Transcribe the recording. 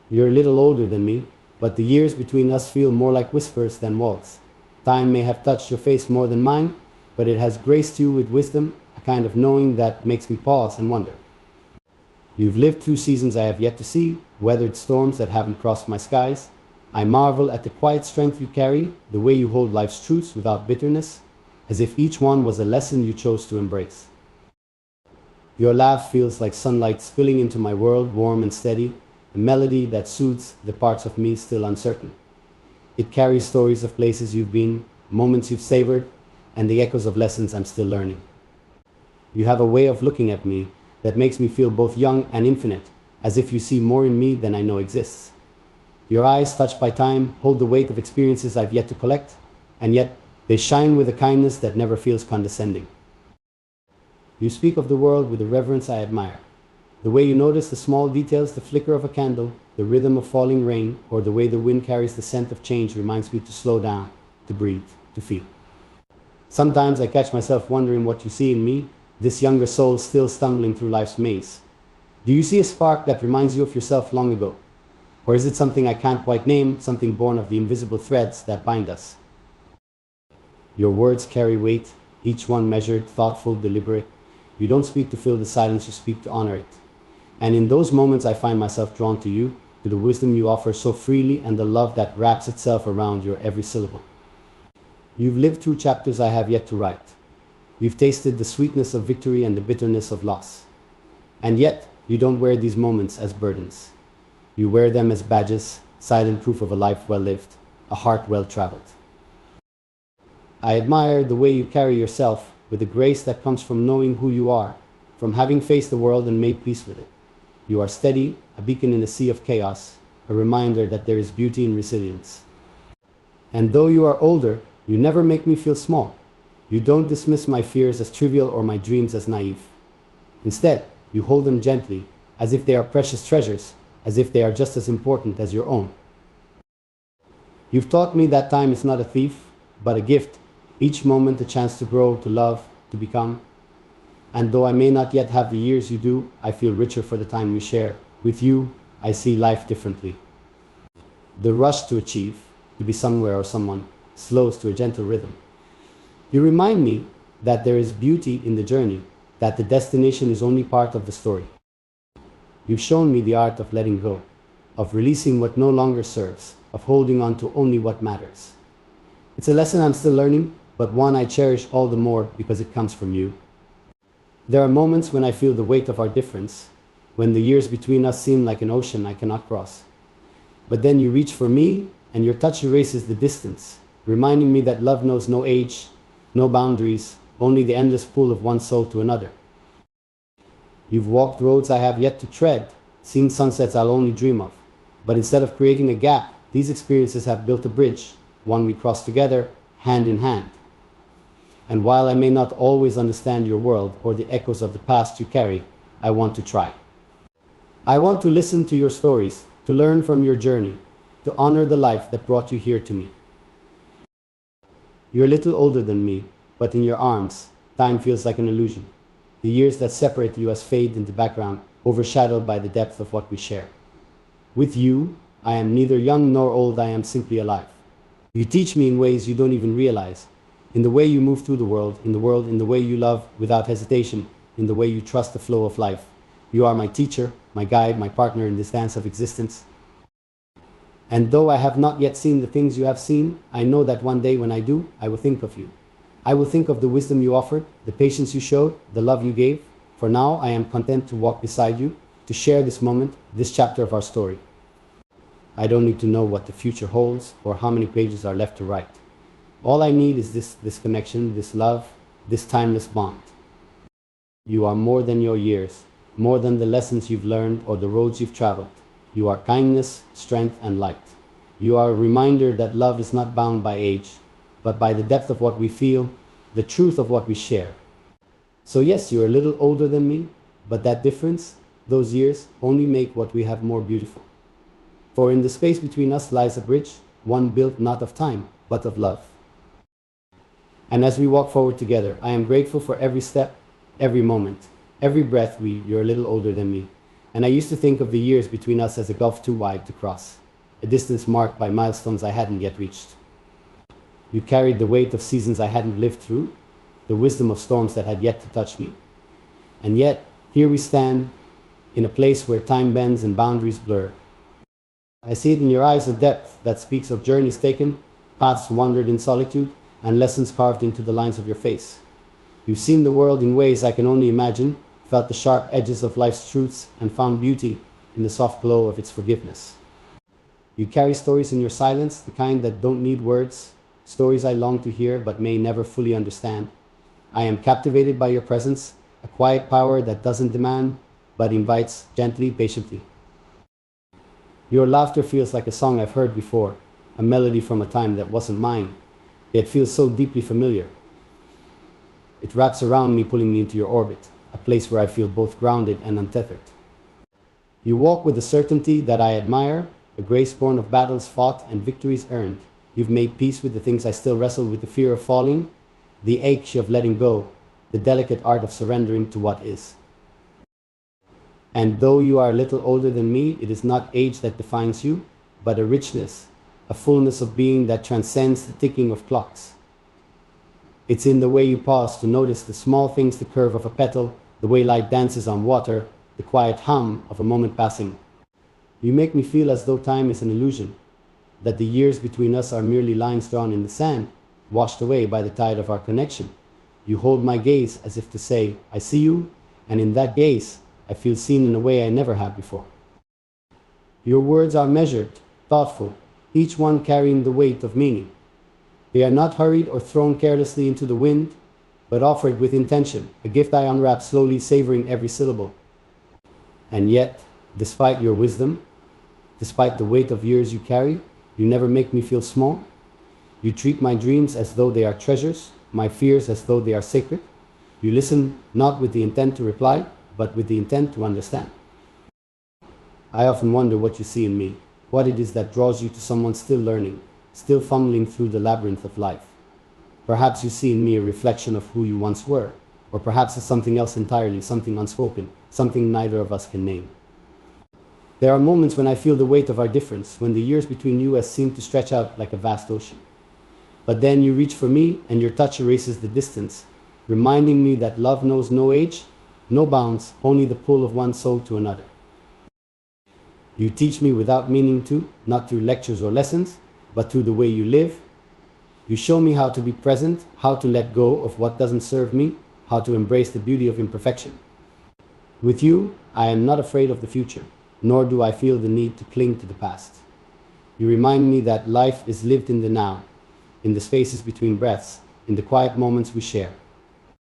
You're a little older than me, but the years between us feel more like whispers than walls. Time may have touched your face more than mine, but it has graced you with wisdom, a kind of knowing that makes me pause and wonder. You've lived through seasons I have yet to see, weathered storms that haven't crossed my skies. I marvel at the quiet strength you carry, the way you hold life's truths without bitterness, as if each one was a lesson you chose to embrace. Your laugh feels like sunlight spilling into my world, warm and steady, a melody that soothes the parts of me still uncertain. It carries stories of places you've been, moments you've savored, and the echoes of lessons I'm still learning. You have a way of looking at me that makes me feel both young and infinite, as if you see more in me than I know exists. Your eyes, touched by time, hold the weight of experiences I've yet to collect, and yet they shine with a kindness that never feels condescending. You speak of the world with a reverence I admire. The way you notice the small details, the flicker of a candle, the rhythm of falling rain, or the way the wind carries the scent of change reminds me to slow down, to breathe, to feel. Sometimes I catch myself wondering what you see in me, this younger soul still stumbling through life's maze. Do you see a spark that reminds you of yourself long ago? Or is it something I can't quite name, something born of the invisible threads that bind us? Your words carry weight, each one measured, thoughtful, deliberate. You don't speak to fill the silence, you speak to honor it. And in those moments I find myself drawn to you, to the wisdom you offer so freely and the love that wraps itself around your every syllable. You've lived through chapters I have yet to write. You've tasted the sweetness of victory and the bitterness of loss. And yet, you don't wear these moments as burdens. You wear them as badges, silent proof of a life well lived, a heart well traveled. I admire the way you carry yourself with the grace that comes from knowing who you are, from having faced the world and made peace with it. You are steady, a beacon in a sea of chaos, a reminder that there is beauty in resilience. And though you are older, you never make me feel small. You don't dismiss my fears as trivial or my dreams as naive. Instead, you hold them gently, as if they are precious treasures, as if they are just as important as your own. You've taught me that time is not a thief, but a gift, each moment a chance to grow, to love, to become. And though I may not yet have the years you do, I feel richer for the time we share. With you, I see life differently. The rush to achieve, to be somewhere or someone, slows to a gentle rhythm. You remind me that there is beauty in the journey, that the destination is only part of the story. You've shown me the art of letting go, of releasing what no longer serves, of holding on to only what matters. It's a lesson I'm still learning, but one I cherish all the more because it comes from you. There are moments when I feel the weight of our difference, when the years between us seem like an ocean I cannot cross. But then you reach for me, and your touch erases the distance, reminding me that love knows no age, no boundaries, only the endless pull of one soul to another. You've walked roads I have yet to tread, seen sunsets I'll only dream of. But instead of creating a gap, these experiences have built a bridge, one we cross together, hand in hand. And while I may not always understand your world or the echoes of the past you carry, I want to try. I want to listen to your stories, to learn from your journey, to honor the life that brought you here to me. You're a little older than me, but in your arms, time feels like an illusion. The years that separate you as fade in the background, overshadowed by the depth of what we share. With you, I am neither young nor old, I am simply alive. You teach me in ways you don't even realize, in the way you move through the world, in the way you love without hesitation, in the way you trust the flow of life. You are my teacher, my guide, my partner in this dance of existence. And though I have not yet seen the things you have seen, I know that one day when I do, I will think of you. I will think of the wisdom you offered, the patience you showed, the love you gave. For now, I am content to walk beside you, to share this moment, this chapter of our story. I don't need to know what the future holds or how many pages are left to write. All I need is this connection, this love, this timeless bond. You are more than your years, more than the lessons you've learned or the roads you've traveled. You are kindness, strength, and light. You are a reminder that love is not bound by age, but by the depth of what we feel, the truth of what we share. So yes, you're a little older than me, but that difference, those years, only make what we have more beautiful. For in the space between us lies a bridge, one built not of time, but of love. And as we walk forward together, I am grateful for every step, every moment, every breath. You're a little older than me. And I used to think of the years between us as a gulf too wide to cross, a distance marked by milestones I hadn't yet reached. You carried the weight of seasons I hadn't lived through, the wisdom of storms that had yet to touch me. And yet, here we stand, in a place where time bends and boundaries blur. I see it in your eyes, a depth that speaks of journeys taken, paths wandered in solitude, and lessons carved into the lines of your face. You've seen the world in ways I can only imagine, felt the sharp edges of life's truths, and found beauty in the soft glow of its forgiveness. You carry stories in your silence, the kind that don't need words, stories I long to hear but may never fully understand. I am captivated by your presence, a quiet power that doesn't demand, but invites gently, patiently. Your laughter feels like a song I've heard before, a melody from a time that wasn't mine, yet feels so deeply familiar. It wraps around me, pulling me into your orbit, a place where I feel both grounded and untethered. You walk with a certainty that I admire, a grace born of battles fought and victories earned. You've made peace with the things I still wrestle with, the fear of falling, the ache of letting go, the delicate art of surrendering to what is. And though you are a little older than me, it is not age that defines you, but a richness, a fullness of being that transcends the ticking of clocks. It's in the way you pause to notice the small things, the curve of a petal, the way light dances on water, the quiet hum of a moment passing. You make me feel as though time is an illusion, that the years between us are merely lines drawn in the sand, washed away by the tide of our connection. You hold my gaze as if to say, I see you, and in that gaze, I feel seen in a way I never have before. Your words are measured, thoughtful, each one carrying the weight of meaning. They are not hurried or thrown carelessly into the wind, but offered with intention, a gift I unwrap slowly, savoring every syllable. And yet, despite your wisdom, despite the weight of years you carry, you never make me feel small. You treat my dreams as though they are treasures, my fears as though they are sacred. You listen not with the intent to reply, but with the intent to understand. I often wonder what you see in me, what it is that draws you to someone still learning, still fumbling through the labyrinth of life. Perhaps you see in me a reflection of who you once were, or perhaps it's something else entirely, something unspoken, something neither of us can name. There are moments when I feel the weight of our difference, when the years between you has seemed to stretch out like a vast ocean. But then you reach for me, and your touch erases the distance, reminding me that love knows no age, no bounds, only the pull of one soul to another. You teach me without meaning to, not through lectures or lessons, but through the way you live. You show me how to be present, how to let go of what doesn't serve me, how to embrace the beauty of imperfection. With you, I am not afraid of the future, nor do I feel the need to cling to the past. You remind me that life is lived in the now, in the spaces between breaths, in the quiet moments we share.